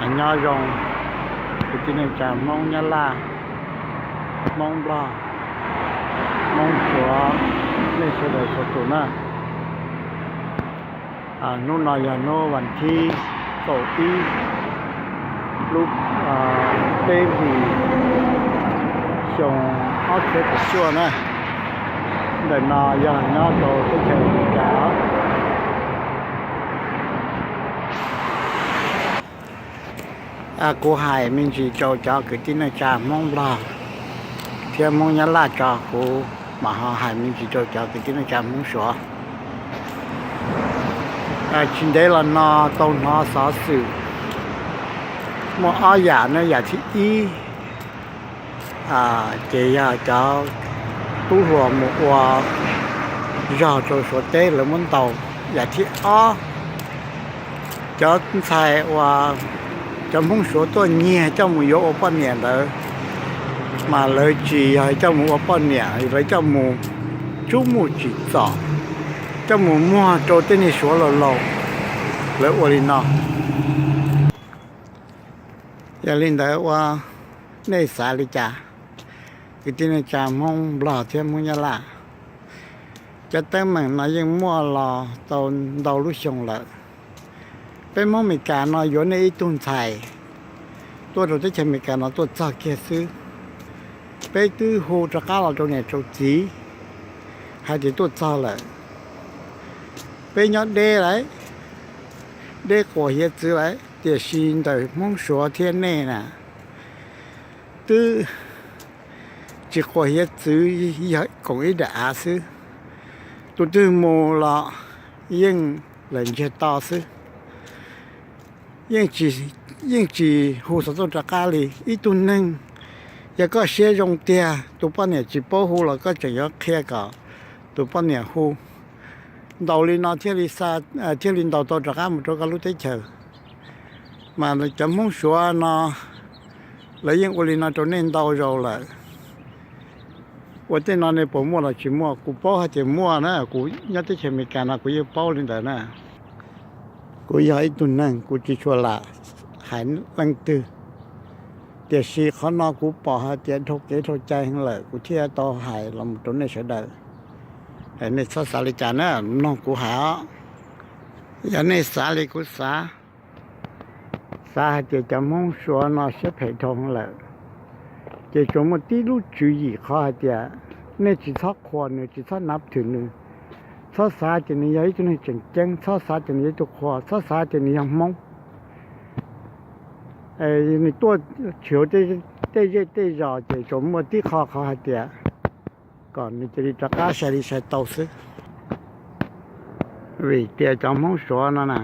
anh nhỏ rong cái tin này chả mong nhá la mong lo mong chúa nên sẽ đời số tụ na nó nói là nóวันที่tổ ý lúc tên thì xong áo chế của chúa nè để nó giờ nó tổ cái chuyện cả cô Hải mình chỉ cho cái tin này cha mong lo thì mong nhớ là cho cô mà họ Hải mình chỉ cho cái tin này cha mong sửa chính đây là nó tàu nó xóa sự một ở nhà nó nhà thứ y chỉ cho tu hòa một hòa giờ cho số tế là muốn tàu nhà thứ ở cho xài hòa cho muốn số tôi nhẹ cho một yếu ở bên nhà đó mà lời chỉ cho một ở bên nhà lấy cho một chú một chỉ rõ cho một mua cho tên này số là lâu lấy ở đây nó giờ lên đó qua nơi xã đi cha cái tên này cha mong lò thêm mong nhà là cho tới mình nóยังmua lò tàu đầu lúc xong lạiเป็นมองมีการนอยู่ในตุนไทยตัวเราจะใช้มีการนตัวจากเกซื้อไปตื้อหูจะก้าวเราตรงนี้จุดจีให้ที่ตัวจ้าเลยไปยอดเด้เลยเด้ก่อเหตุซื้อเลยเดี๋ยวชินแต่มองสัวเทียนเน่น่ะตื้อจะก่อเหตุซื้อของอีด่าซื้อตัวตื้อโมละยิ่งหลังเชตต่อซื้อยิ่งจีหูสตุตะกาลีอีตุนนึงยังก็เสียยงเตียตัวป้าเนี่ยจีโป้หูแล้วก็จะยกแค่กับตัวป้าเนี่ยหูดาวลินเอาเที่ยวลิซาเที่ยวลินดาวตัวตะกาหมดตัวก็รู้ได้เฉยมาจะมุ่งชัวเนาะแล้วยังอุลินเอาตัวนี้ดาวเราเลยวันที่นอนในผมมั่วเราจีมั่วกูป้อให้จีมั่วนะกูยัดที่เชมิการนะกูยังป้อลินแต่นะกูอยากให้ตุนนั่งกูจะชัวละหายลังตือเดี๋ยวชีเขานอกูปอหาเดี๋ยวทุกเดี๋ยวทุกใจทั้งเลยกูเที่ยวต่อหายลำต้นในเสด็จเห็นในสาลิจานะน้องกูหาอย่างในสาลิกูสาเดี๋ยวจะมองชัวนอเสพทองเลยเดี๋ยวจงมาตีลูกจุยเขาเดี๋ยวในจิตทักควรในจิตทักนับถึงนึงซาซาจะนี่ยังจะนี่จังซาซาจะนี่ตัวขวาซาซาจะนี่ยังมองนี่ตัวเฉียวได้รอจะจมมาที่คอเขาหาเดียก่อนนี่จะได้จักรใช้ใช้เตาซื้อวิเดียจอมห้องสวนนะ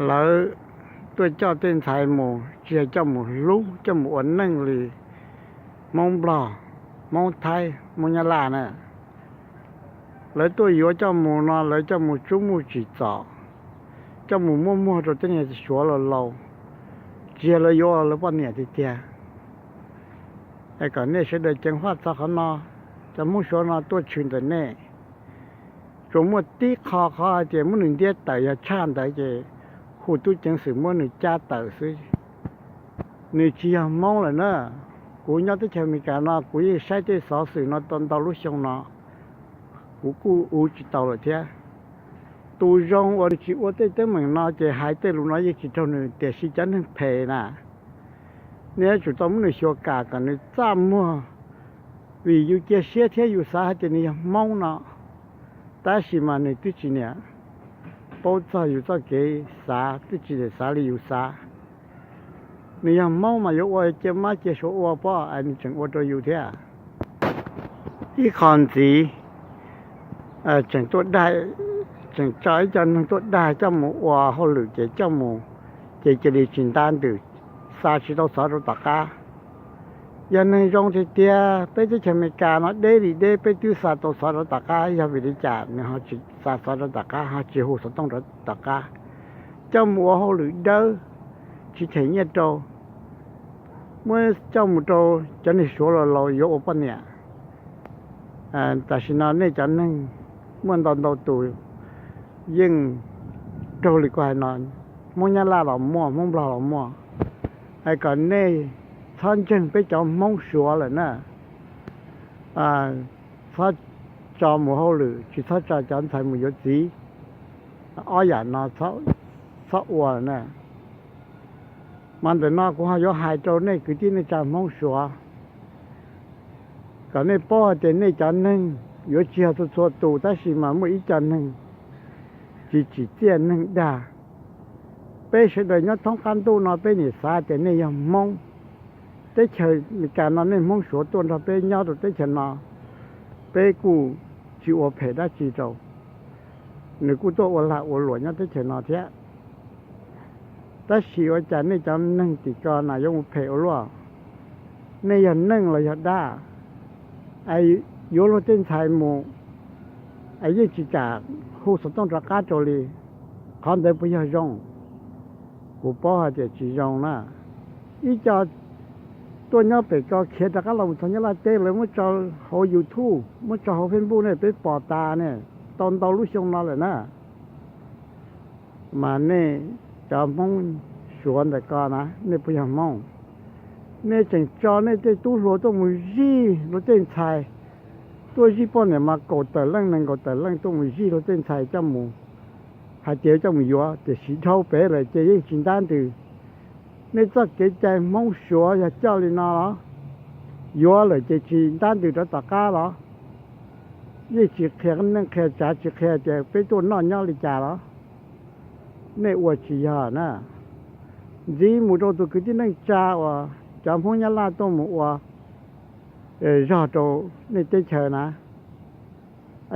แล้วตัวเจ้าเต้นไทยหมูเชียเจ้าหมูรู้เจ้าหมูอันนั่งเลยมองปลามองไทยมองยาลาเนี่ยlấy tôi yếu cho mù nó lấy cho mù chú mù chỉ rõ cho mù mua rồi tới nhà số là lâu chia là yếu là bao nhiêu thì chia cái còn này sẽ được chân phát ra khán nó cho mù số nó tôi chuyển tới này chúng một tí khó thì muốn đừng đi tới ya chan tới thì khu tôi chân sự muốn đừng cha tới sự người chia mong là nó cú nhớ tới chơi mình cả nó cú sai tới sáu sự nó tận đầu lúc xong nó cú u chỉ tàu rồi thế, tôi rong ở chỉ ở tới mình nó chỉ hai tới lúc nó chỉ cho nên để sĩ chắn nên phê nè, nếu chúng ta muốn sửa cả nên chăm mua, vì yêu kia xe thế yêu sao thì này mong nó, ta chỉ mà này tôi chỉ nè, bao giờ yêu sao cái sao tôi chỉ để sao yêu sao, này mong mà yêu ở chỉ mà chỉ số ở bao anh chẳng ở đâu yêu thế, cái con gì chẳng tốt đại chẳng trái chân tốt đại cho một hòa họ lựa chế cho một chỉ đi trình tan từ xa chỉ đâu sáu đâu tất cả giờ này trong thì tia bây giờ chỉ mấy cái nó để bây giờ xa đâu sáu đâu tất cả giờ vì đi trả nên họ chỉ xa sáu đâu tất cả họ chỉ hồ sáu đâu tất cả cho một họ lựa đâu chỉ thấy nhẹ đâu mới cho một đâu cho nên số là lâu yếu ở bên nhà tại sao nó này cho nênมันตอนเราตัวยิ่งโตเลยกว่านอน mong nhà la là mua mong bò là mua ai còn này thân chân bây giờ mong sửa rồi nè phát cho một hậu lử chỉ phát cho chọn thành một chút gì ở nhà nó sáu uổng nè mà để nó cũng hay có hai chỗ này cứ tin này chọn mong sửa còn này bỏ thì này chọn nâng有几号做多，但是嘛，每一家人只见人家，被谁的人通看多那被你杀的那样懵，在chờ你干那那懵说多那被nhau的在chờ那，被古就我陪他去走，你古多我来我乱nhau在chờ那些，但是我讲那讲人几个那用我陪我了，那样人了要大，哎。有了真财目，哎，一直讲，护士当着家做哩，看得不要用，我包下就只用啦。一家ตัวเนี้ยไปก็เขียนแต่ก็เราตอนนี้เราเต้เลยเมื่อจะเขายูทูบเมื่อจะเขาเฟซบุ๊กเนี่ยไปปอตาเนี่ยตอนเรารู้ชงเราเลยนะมาเนี่ยจะมองสวนแต่ก็นะเนี่ยพยายามมองเนี่ยจังจอเนี่ยจะตู้รถต้องมือยี่รถเต้นชายตัวยี่ป้อนเนี่ยมากดแต่เรื่องนึงกดแต่เรื่องต้องมือยี่รถเต้นชายเจ้าหมูหาเจ้าเจ้าหมูยัวจะสีเท่าเป๊ะเลยจะยิ่งจินด้านดื้อnên cho cái trái mong sủa và cho lên nó đó, vô là chỉ单独的大家咯，你只看那看价只看这被多闹鸟的价咯，那我只要呢，你木头都给你能价哇，咱朋友拉都木哇，绕着那得车呢，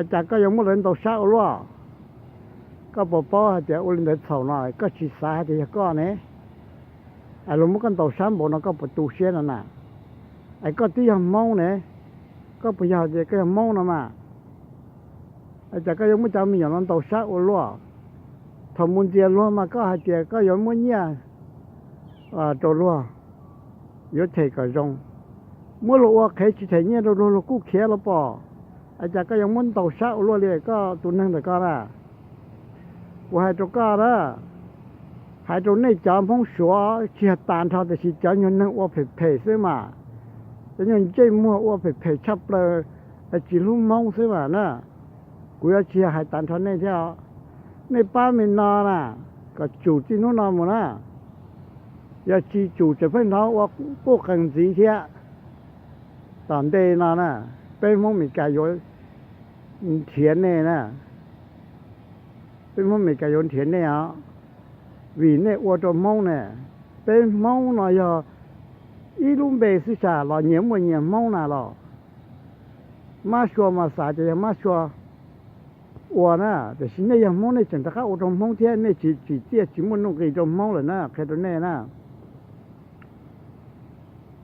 价格有没人都少了，个宝宝的我们的草呢，个去啥的个呢？lúc mới con tàu sáng bộ nó có một tù xe nè, ai có tí hầm mông này, có bây giờ thì cái hầm mông nè mà, ai chả có giống như cháu mình nhận tàu sáng ở luôn, thằng muốn tiền luôn mà có hai tiền có giống muốn nhia, trâu luôn, có thể cả rong, mỗi lúc khai chỉ thấy nhia rồi lúc cú khai là bỏ, ai chả có giống muốn tàu sáng ở luôn thì có tụi năng được có ra, của hai chỗ có đó. Hai chỗ này chọn phong số chỉ tàn thọ thì chỉ chọn những năng ô phải xí mà, cho nên chơi mua ô phải chấp là chỉ lúc mong xí mà nè, cuối chỉ hai tàn thọ này theo, này ba mình nó nè, có chủ chỉ nó nào mà nè, giờ chỉ chủ chỉ phải nó ô cố cần gì thế, tạm đây nó nè, bên mong mình cài vô tiền này nè, bên mong mình cài vô tiền này á. Vì này ô tô mông này, bên mông nó giờ ít lúc bề sự xã là nhiễm một nhiễm mông nào rồi, mà xua mà xã thì mà xua, ô nè, thì xin này mông này chẳng có ô tô mông thế này chỉ muốn弄cái ô tô mông rồi nè, cái đó này nè,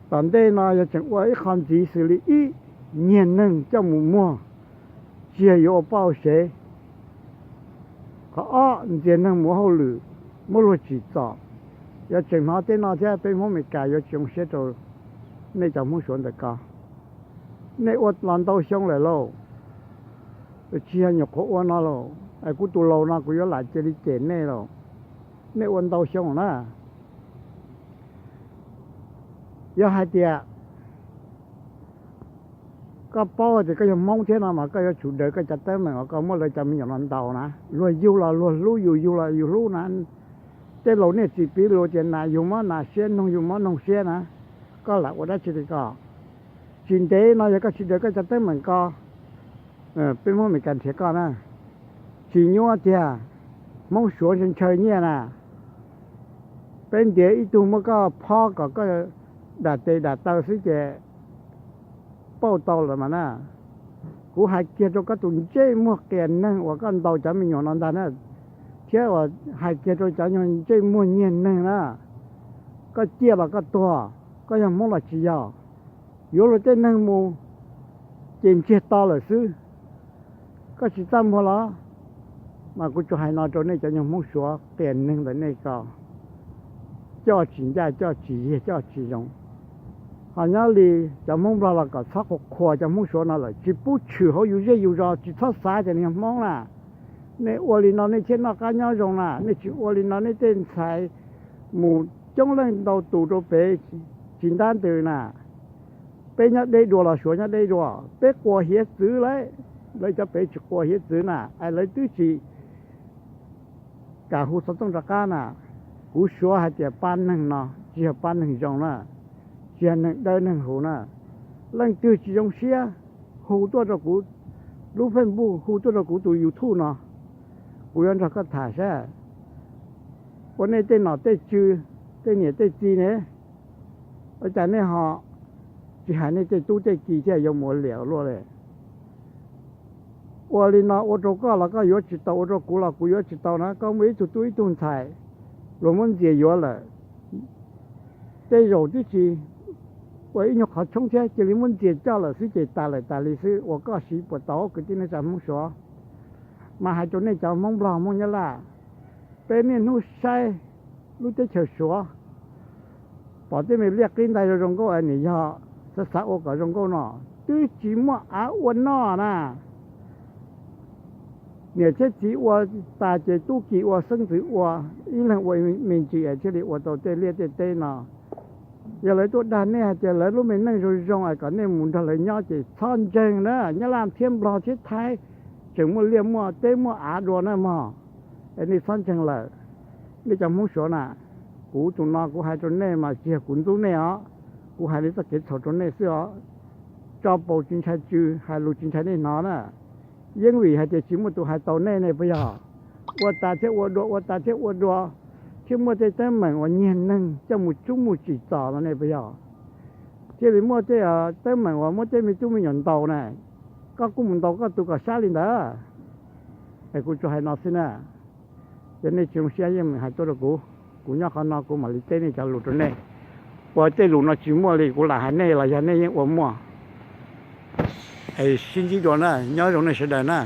tận đây nó giờ chẳng ô ít không chỉ xử lý ít nhiên năng cho mù mua, chỉ có bao xe, có nhiên năng mua hậu lử. Mỗi lúc chỉ cho, giờ chừng nào tới nào thế bên hôm mình cài giờ chừng sẽ rồi, nên chẳng muốn xuống được cả, nên uất làm đâu xong lại lo, chỉ hay nhục khổ uất nó lo, ai cũng tu lâu nó cũng nhớ lại chơi đi chén này rồi, nên uất đâu xong nữa, giờ hai tiệt, có bao thì cái mong thế nào mà cái chủ đề cái chặt tới mình có mỗi lời chăm mình nhận đầu nè, rồi yêu là luôn yêu là yêu luôn nè. Cái lỗ này chỉ biết lỗ tiền này dùng món nào xe nông dùng món nông xe nè, có là ở đó chỉ được có, kinh tế nó có chỉ được cái chặt tới mình có, bên món mình cần thiệt có nè, chỉ nhớ tiền, mong xuống trên chơi nhẹ nè, bên địa ít tu mới có phò có đạt tàu xí chế, bao tàu là mà nè, cú hai kia cho các tụi chơi mua tiền nè, và con tàu chả mình nhọn nó nè. Chứ là hai kia tôi chả nhận chơi mua nhiên này nè, có chia là có to, có yang mua là chỉ giàu, yếu là chơi năng mua, tiền chia to là xứ, có chỉ tâm mua đó, mà cũng cho hai nó chỗ này cho nhau mua số tiền năng là này cao, cho chỉ ra cho chỉ dùng, họ nhớ đi cho mua ra là có sắc hoặc khoa cho mua số nó là chỉ bút trừ họ yêu gì yêu ra chỉ thoát xa cho nên mong là nè ô li nó nè trên nó cá nhau rồi nè nè chỉ ô li nó nè tên xài mù trong lần đầu tụ đồ bé chính đan từ nè bé nhát đây đùa là số nhát đây đùa bé qua hiết chữ lấy cho bé chỉ qua hiết chữ nè ai lấy tứ chỉ cả hồ sơ trong trạc cá nè cú số hay chỉ ban nâng nè chỉ ban nâng dòng nè chỉ nâng đây nâng hồ nè lần tứ chỉ trong xe hồตัวเรากูรู้เพิ่มบูhồตัวเรากูตัวยูทูบเนาะกูยันเราก็ถ่ายใช่วันนี้เต้นหน่อเต้นจื้อเต้นเหนียวเต้นจีเนี่ยอาจารย์เนี่ยhọ chỉ hẳn nàyตู้เต้นกี่เจ้ายมเหลียวรู้เลยวันนี้เนาะวันเราก็เราก็ยกจิตเอาเรากูเรากูยกจิตเอานะก็ไม่จุดตุ้ยตุ้งใส่เรามันเจียอยู่เลยเต้นอยู่ที่จี我一好从前这里问姐叫了，是姐打了打的是我告诉不到，个今天咱们说，嘛还做那叫蒙不朗蒙呀啦，被那弄晒，弄在厕所，把这没裂根在这种个你要，这啥我搞种个呢？对寂寞啊我闹呢，你这几我大姐都给我生子我，因为我面积这里我都在裂在对呢。giờ lấy tôi đàn này giờ lấy lúc mình nâng rồi rong ai cả nên muốn thằng lấy nhau chỉ son chừng nữa nhớ làm thêm bò chết thái chừng mua liềm mua tế mua á đồ nữa mà anh đi son chừng là đi trong muốn số nè cú tụi nó cú hai tụi này mà chỉ cuốn tụi này á cú hai đứa ta kết thúc tụi này xưa cho bộ chính sách chứ hai lũ chính sách này nó nè nhưng vì hai chỉ một tụi hai tàu này bây giờ tôi ta chết tôi chứ mua cái tên mình và nhìn nâng cho một chút một chỉ tỏ nó này bây giờ chứ thì mua cái tên mình và mua cái mình chúng mình nhận tàu này có cũng muốn tàu có tụi cả xa lên đó thì cũng cho hai nó xin à cho nên chúng xe mình hai tôi được cũng nhớ con nó cũng mà lấy tên này cho lụt này và cái lụt nó chỉ mua thì cũng là hai này là hai này những mua ấy xin chỉ đó nè nhớ rồi này sẽ đây nè